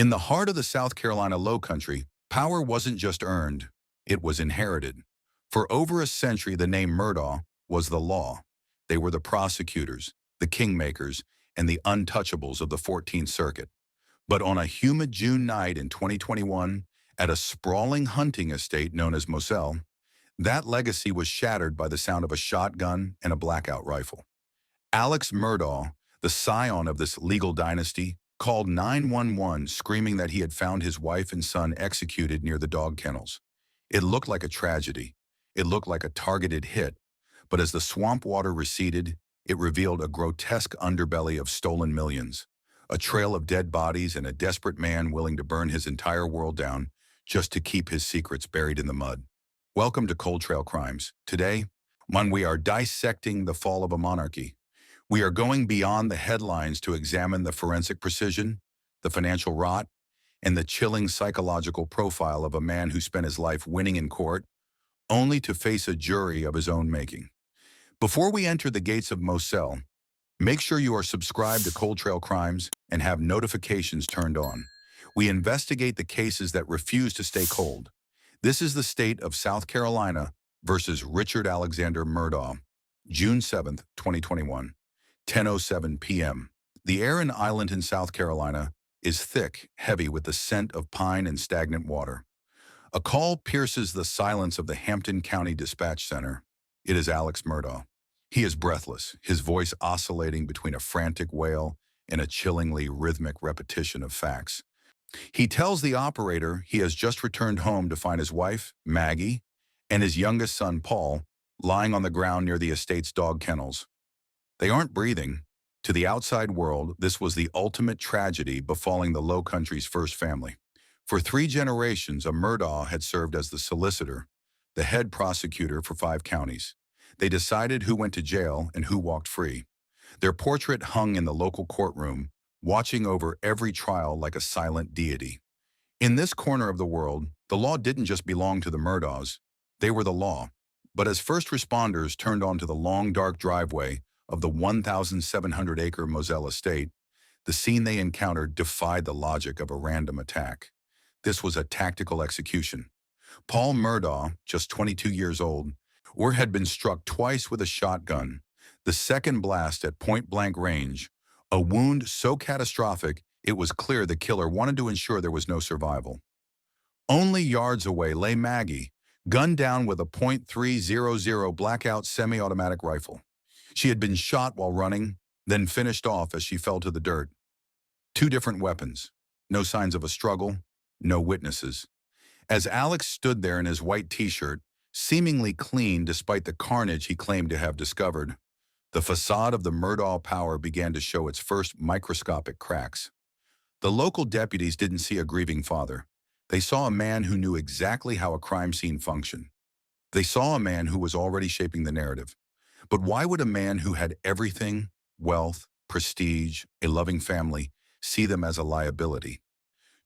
In the heart of the South Carolina Lowcountry, power wasn't just earned, it was inherited. For over a century, the name Murdaugh was the law. They were the prosecutors, the kingmakers, and the untouchables of the 14th Circuit. But on a humid June night in 2021, at a sprawling hunting estate known as Moselle, that legacy was shattered by the sound of a shotgun and a blackout rifle. Alex Murdaugh, the scion of this legal dynasty, called 911 screaming that he had found his wife and son executed near the dog kennels. It looked like a tragedy. It looked like a targeted hit. But as the swamp water receded, it revealed a grotesque underbelly of stolen millions, a trail of dead bodies and a desperate man willing to burn his entire world down just to keep his secrets buried in the mud. Welcome to Cold Trail Crimes. Today, we are dissecting the fall of a monarchy. We are going beyond the headlines to examine the forensic precision, the financial rot, and the chilling psychological profile of a man who spent his life winning in court, only to face a jury of his own making. Before we enter the gates of Moselle, make sure you are subscribed to Cold Trail Crimes and have notifications turned on. We investigate the cases that refuse to stay cold. This is the state of South Carolina versus Richard Alexander Murdaugh, June 7th, 2021. 10:07 p.m. The air in Islandton, South Carolina, is thick, heavy with the scent of pine and stagnant water. A call pierces the silence of the Hampton County Dispatch Center. It is Alex Murdaugh. He is breathless, his voice oscillating between a frantic wail and a chillingly rhythmic repetition of facts. He tells the operator he has just returned home to find his wife, Maggie, and his youngest son, Paul, lying on the ground near the estate's dog kennels. They aren't breathing. To the outside world, this was the ultimate tragedy befalling the Lowcountry's first family. For 3 generations, a Murdaugh had served as the solicitor, the head prosecutor for 5 counties. They decided who went to jail and who walked free. Their portrait hung in the local courtroom, watching over every trial like a silent deity. In this corner of the world, the law didn't just belong to the Murdaughs. They were the law. But as first responders turned onto the long, dark driveway of the 1,700-acre Moselle estate, the scene they encountered defied the logic of a random attack. This was a tactical execution. Paul Murdaugh, just 22 years old, had been struck twice with a shotgun, the second blast at point-blank range, a wound so catastrophic it was clear the killer wanted to ensure there was no survival. Only yards away lay Maggie, gunned down with a .300 blackout semi-automatic rifle. She had been shot while running, then finished off as she fell to the dirt. 2 different weapons, no signs of a struggle, no witnesses. As Alex stood there in his white t-shirt, seemingly clean despite the carnage he claimed to have discovered, the facade of the Murdaugh power began to show its first microscopic cracks. The local deputies didn't see a grieving father. They saw a man who knew exactly how a crime scene functioned. They saw a man who was already shaping the narrative. But why would a man who had everything, wealth, prestige, a loving family, see them as a liability?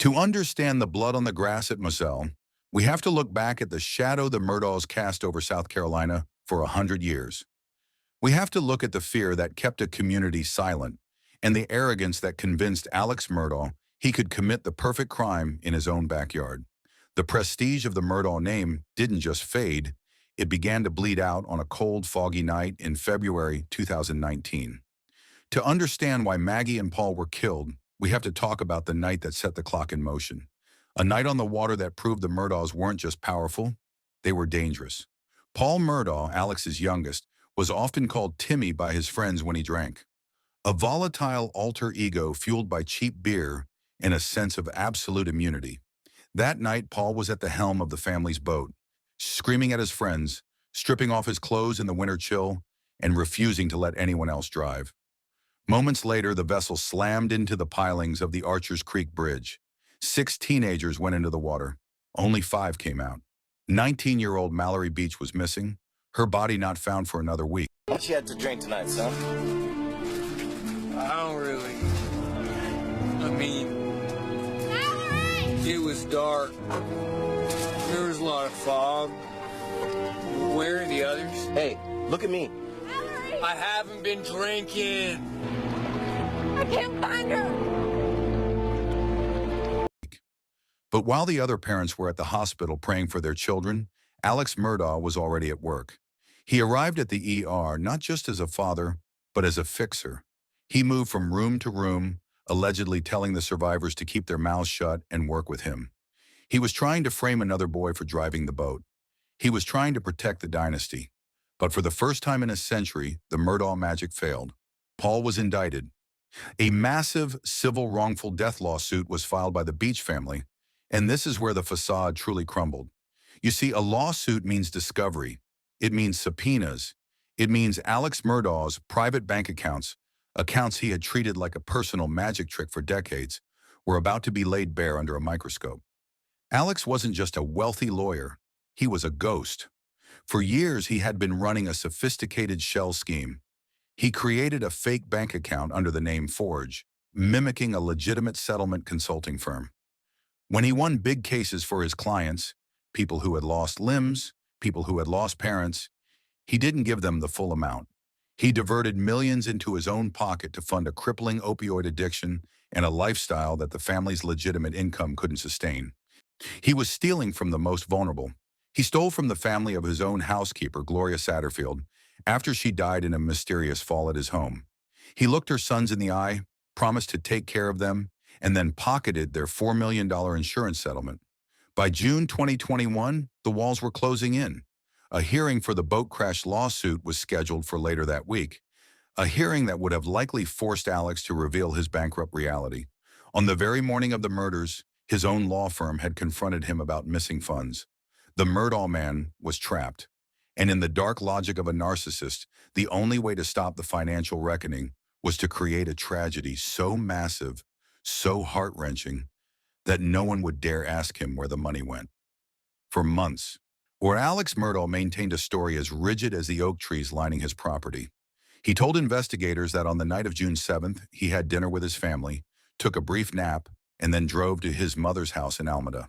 To understand the blood on the grass at Moselle, we have to look back at the shadow the Murdaughs cast over South Carolina for 100 years. We have to look at the fear that kept a community silent and the arrogance that convinced Alex Murdaugh he could commit the perfect crime in his own backyard. The prestige of the Murdaugh name didn't just fade, it began to bleed out on a cold, foggy night in February 2019. To understand why Maggie and Paul were killed, we have to talk about the night that set the clock in motion. A night on the water that proved the Murdaughs weren't just powerful, they were dangerous. Paul Murdaugh, Alex's youngest, was often called Timmy by his friends when he drank. A volatile alter ego fueled by cheap beer and a sense of absolute immunity. That night, Paul was at the helm of the family's boat, screaming at his friends, stripping off his clothes in the winter chill, and refusing to let anyone else drive. Moments later, the vessel slammed into the pilings of the Archers Creek Bridge. 6 teenagers went into the water. Only 5 came out. 19-year-old Mallory Beach was missing, her body not found for another week. What you had to drink tonight, son? I don't really. I mean, it was dark. There was a lot of fog. Where are the others? Hey, look at me. I haven't been drinking. I can't find her. But while the other parents were at the hospital praying for their children, Alex Murdaugh was already at work. He arrived at the ER not just as a father, but as a fixer. He moved from room to room, allegedly telling the survivors to keep their mouths shut and work with him. He was trying to frame another boy for driving the boat. He was trying to protect the dynasty. But for the first time in a century, the Murdaugh magic failed. Paul was indicted. A massive civil wrongful death lawsuit was filed by the Beach family, and this is where the facade truly crumbled. You see, a lawsuit means discovery. It means subpoenas. It means Alex Murdaugh's private bank accounts he had treated like a personal magic trick for decades, were about to be laid bare under a microscope. Alex wasn't just a wealthy lawyer. He was a ghost. For years, he had been running a sophisticated shell scheme. He created a fake bank account under the name Forge, mimicking a legitimate settlement consulting firm. When he won big cases for his clients, people who had lost limbs, people who had lost parents, he didn't give them the full amount. He diverted millions into his own pocket to fund a crippling opioid addiction and a lifestyle that the family's legitimate income couldn't sustain. He was stealing from the most vulnerable. He stole from the family of his own housekeeper, Gloria Satterfield, after she died in a mysterious fall at his home. He looked her sons in the eye, promised to take care of them, and then pocketed their $4 million insurance settlement. By June 2021, the walls were closing in. A hearing for the boat crash lawsuit was scheduled for later that week, a hearing that would have likely forced Alex to reveal his bankrupt reality. On the very morning of the murders, his own law firm had confronted him about missing funds. The Murdaugh man was trapped. And in the dark logic of a narcissist, the only way to stop the financial reckoning was to create a tragedy so massive, so heart-wrenching, that no one would dare ask him where the money went. For months, where Alex Murdaugh maintained a story as rigid as the oak trees lining his property. He told investigators that on the night of June 7th, he had dinner with his family, took a brief nap, and then drove to his mother's house in Almeda.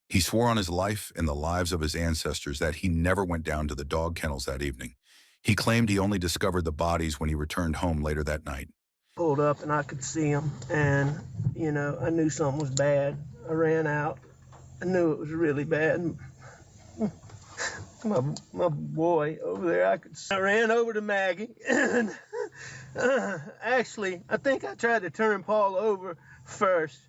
He swore on his life and the lives of his ancestors that he never went down to the dog kennels that evening. He claimed he only discovered the bodies when he returned home later that night. Pulled up and I could see him, and, I knew something was bad. I ran out. I knew it was really bad. My boy over there, I ran over to Maggie, and actually, I think I tried to turn Paul over first.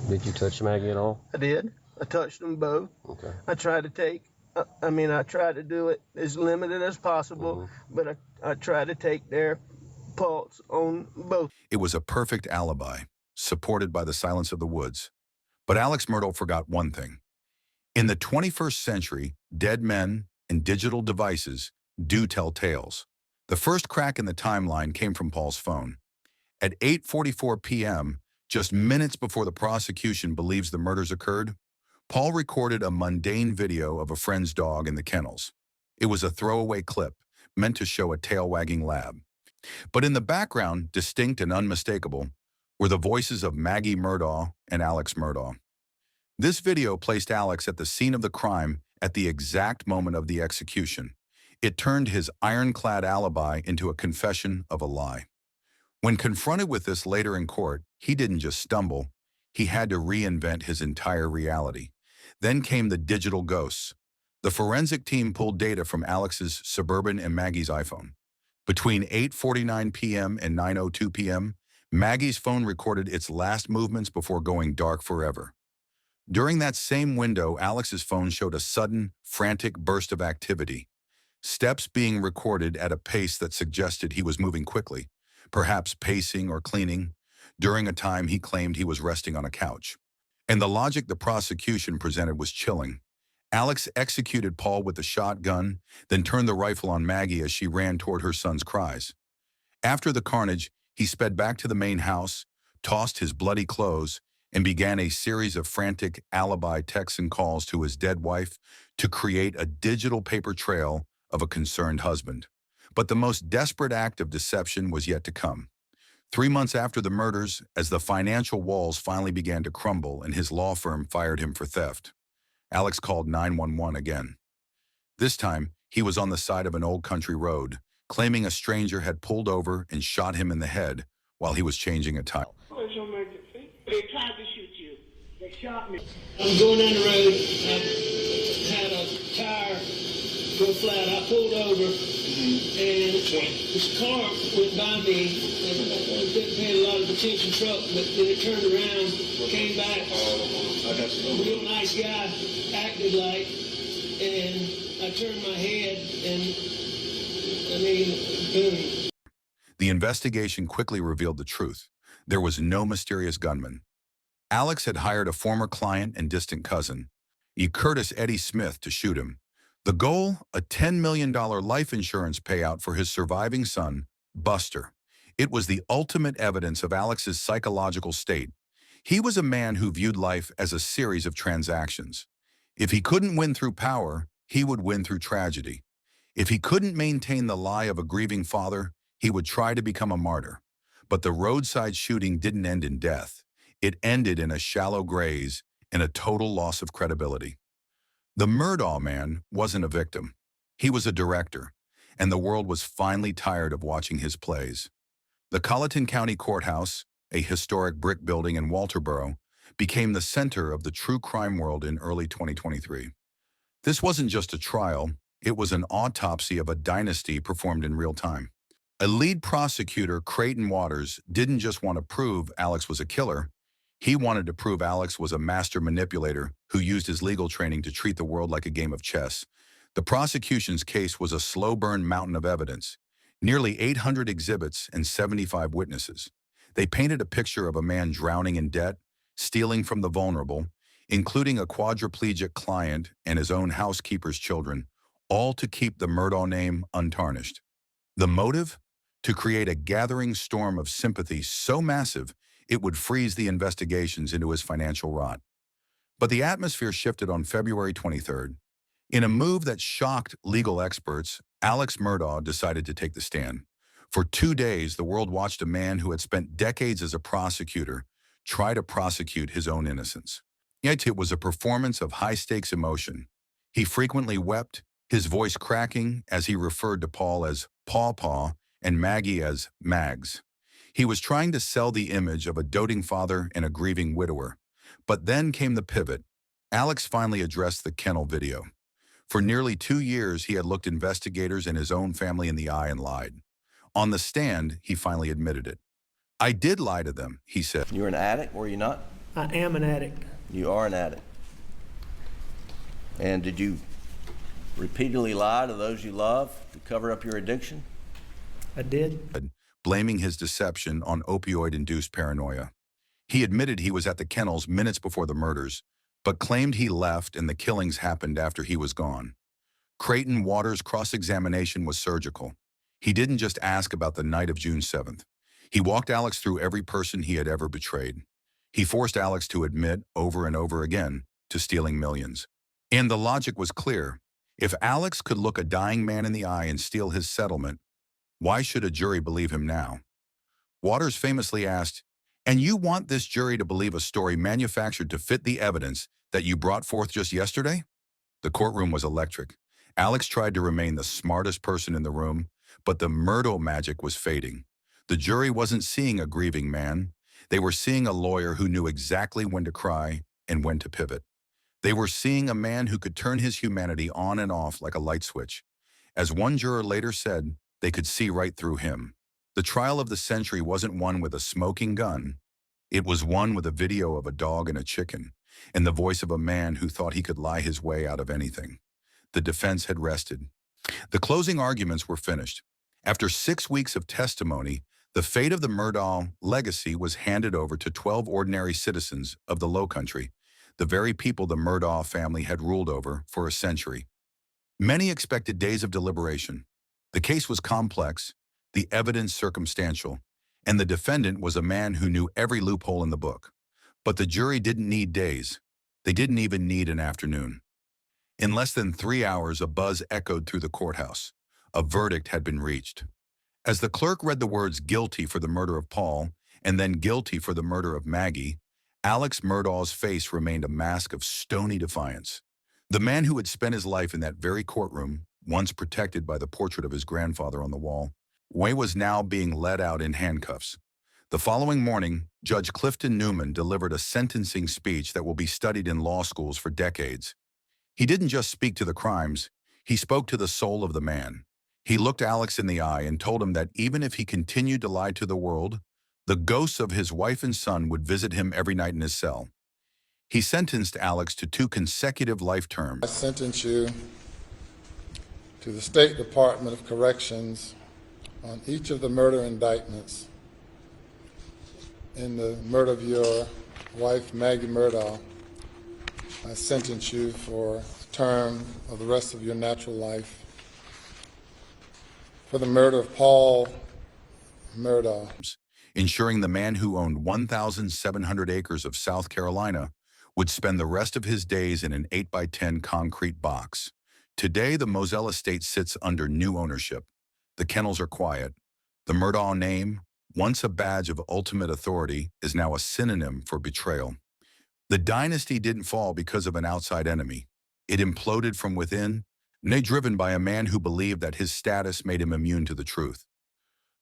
Did you touch Maggie at all? I did. I touched them both. Okay. I tried to do it as limited as possible, but I tried to take their pulse on both. It was a perfect alibi, supported by the silence of the woods. But Alex Murdaugh forgot one thing. In the 21st century, dead men and digital devices do tell tales. The first crack in the timeline came from Paul's phone. At 8:44 p.m., just minutes before the prosecution believes the murders occurred, Paul recorded a mundane video of a friend's dog in the kennels. It was a throwaway clip, meant to show a tail-wagging lab. But in the background, distinct and unmistakable, were the voices of Maggie Murdaugh and Alex Murdaugh. This video placed Alex at the scene of the crime at the exact moment of the execution. It turned his ironclad alibi into a confession of a lie. When confronted with this later in court, he didn't just stumble, he had to reinvent his entire reality. Then came the digital ghosts. The forensic team pulled data from Alex's Suburban and Maggie's iPhone. Between 8:49 p.m. and 9:02 p.m., Maggie's phone recorded its last movements before going dark forever. During that same window, Alex's phone showed a sudden, frantic burst of activity. Steps being recorded at a pace that suggested he was moving quickly, perhaps pacing or cleaning, during a time he claimed he was resting on a couch. And the logic the prosecution presented was chilling. Alex executed Paul with a shotgun, then turned the rifle on Maggie as she ran toward her son's cries. After the carnage, he sped back to the main house, tossed his bloody clothes, and began a series of frantic alibi texts and calls to his dead wife to create a digital paper trail of a concerned husband. But the most desperate act of deception was yet to come. 3 months after the murders, as the financial walls finally began to crumble and his law firm fired him for theft, Alex called 911 again. This time, he was on the side of an old country road, claiming a stranger had pulled over and shot him in the head while he was changing a tire. What's your emergency? They tried to shoot you. They shot me. I'm going down the road. I had a tire go flat. I pulled over, and this car went by me. I didn't pay a lot of attention, truck, but then it turned around, came back. A real nice guy, acted like, and I turned my head, and boom. The investigation quickly revealed the truth. There was no mysterious gunman. Alex had hired a former client and distant cousin, E. Curtis Eddie Smith, to shoot him. The goal, a $10 million life insurance payout for his surviving son, Buster. It was the ultimate evidence of Alex's psychological state. He was a man who viewed life as a series of transactions. If he couldn't win through power, he would win through tragedy. If he couldn't maintain the lie of a grieving father, he would try to become a martyr. But the roadside shooting didn't end in death. It ended in a shallow graze and a total loss of credibility. The Murdaugh man wasn't a victim. He was a director, and the world was finally tired of watching his plays. The Colleton County Courthouse, a historic brick building in Walterboro, became the center of the true crime world in early 2023. This wasn't just a trial, it was an autopsy of a dynasty performed in real time. A lead prosecutor, Creighton Waters, didn't just want to prove Alex was a killer. He wanted to prove Alex was a master manipulator who used his legal training to treat the world like a game of chess. The prosecution's case was a slow-burn mountain of evidence, nearly 800 exhibits and 75 witnesses. They painted a picture of a man drowning in debt, stealing from the vulnerable, including a quadriplegic client and his own housekeeper's children, all to keep the Murdaugh name untarnished. The motive? To create a gathering storm of sympathy so massive it would freeze the investigations into his financial rot. But the atmosphere shifted on February 23rd. In a move that shocked legal experts, Alex Murdaugh decided to take the stand. For 2 days, the world watched a man who had spent decades as a prosecutor try to prosecute his own innocence. Yet it was a performance of high-stakes emotion. He frequently wept, his voice cracking as he referred to Paul as Paw Paw and Maggie as Mags. He was trying to sell the image of a doting father and a grieving widower. But then came the pivot. Alex finally addressed the kennel video. For nearly 2 years, he had looked investigators and his own family in the eye and lied. On the stand, he finally admitted it. "I did lie to them," he said. You're an addict, were you not? I am an addict. You are an addict. And did you repeatedly lie to those you love to cover up your addiction? I did. Blaming his deception on opioid-induced paranoia. He admitted he was at the kennels minutes before the murders, but claimed he left and the killings happened after he was gone. Creighton Waters' cross-examination was surgical. He didn't just ask about the night of June 7th. He walked Alex through every person he had ever betrayed. He forced Alex to admit over and over again to stealing millions. And the logic was clear. If Alex could look a dying man in the eye and steal his settlement, why should a jury believe him now? Waters famously asked, "And you want this jury to believe a story manufactured to fit the evidence that you brought forth just yesterday?" The courtroom was electric. Alex tried to remain the smartest person in the room, but the Murdaugh magic was fading. The jury wasn't seeing a grieving man. They were seeing a lawyer who knew exactly when to cry and when to pivot. They were seeing a man who could turn his humanity on and off like a light switch. As one juror later said, they could see right through him. The trial of the century wasn't one with a smoking gun. It was one with a video of a dog and a chicken, and the voice of a man who thought he could lie his way out of anything. The defense had rested. The closing arguments were finished. After 6 weeks of testimony, the fate of the Murdaugh legacy was handed over to 12 ordinary citizens of the Lowcountry, the very people the Murdaugh family had ruled over for a century. Many expected days of deliberation. The case was complex, the evidence circumstantial, and the defendant was a man who knew every loophole in the book. But the jury didn't need days. They didn't even need an afternoon. In less than 3 hours, a buzz echoed through the courthouse. A verdict had been reached. As the clerk read the words "guilty for the murder of Paul" and then "guilty for the murder of Maggie," Alex Murdaugh's face remained a mask of stony defiance. The man who had spent his life in that very courtroom, once protected by the portrait of his grandfather on the wall, was now being led out in handcuffs. The following morning, Judge Clifton Newman delivered a sentencing speech that will be studied in law schools for decades. He didn't just speak to the crimes, he spoke to the soul of the man. He looked Alex in the eye and told him that even if he continued to lie to the world, the ghosts of his wife and son would visit him every night in his cell. He sentenced Alex to 2 consecutive life terms. I sentence you to the State Department of Corrections on each of the murder indictments in the murder of your wife, Maggie Murdaugh. I sentence you for the term of the rest of your natural life for the murder of Paul Murdaugh. Ensuring the man who owned 1,700 acres of South Carolina would spend the rest of his days in an 8x10 concrete box. Today, the Moselle estate sits under new ownership. The kennels are quiet. The Murdaugh name, once a badge of ultimate authority, is now a synonym for betrayal. The dynasty didn't fall because of an outside enemy. It imploded from within, driven by a man who believed that his status made him immune to the truth.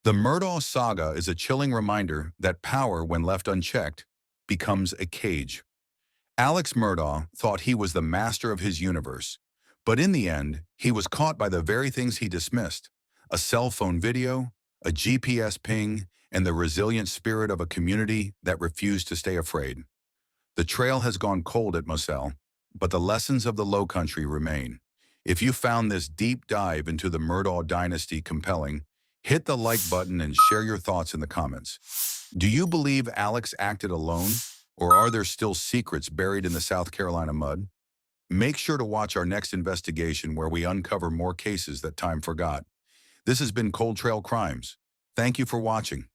The Murdaugh saga is a chilling reminder that power, when left unchecked, becomes a cage. Alex Murdaugh thought he was the master of his universe, but in the end, he was caught by the very things he dismissed: a cell phone video, a GPS ping, and the resilient spirit of a community that refused to stay afraid. The trail has gone cold at Moselle, but the lessons of the Lowcountry remain. If you found this deep dive into the Murdaugh dynasty compelling, hit the like button and share your thoughts in the comments. Do you believe Alex acted alone, or are there still secrets buried in the South Carolina mud? Make sure to watch our next investigation where we uncover more cases that time forgot. This has been Cold Trail Crimes. Thank you for watching.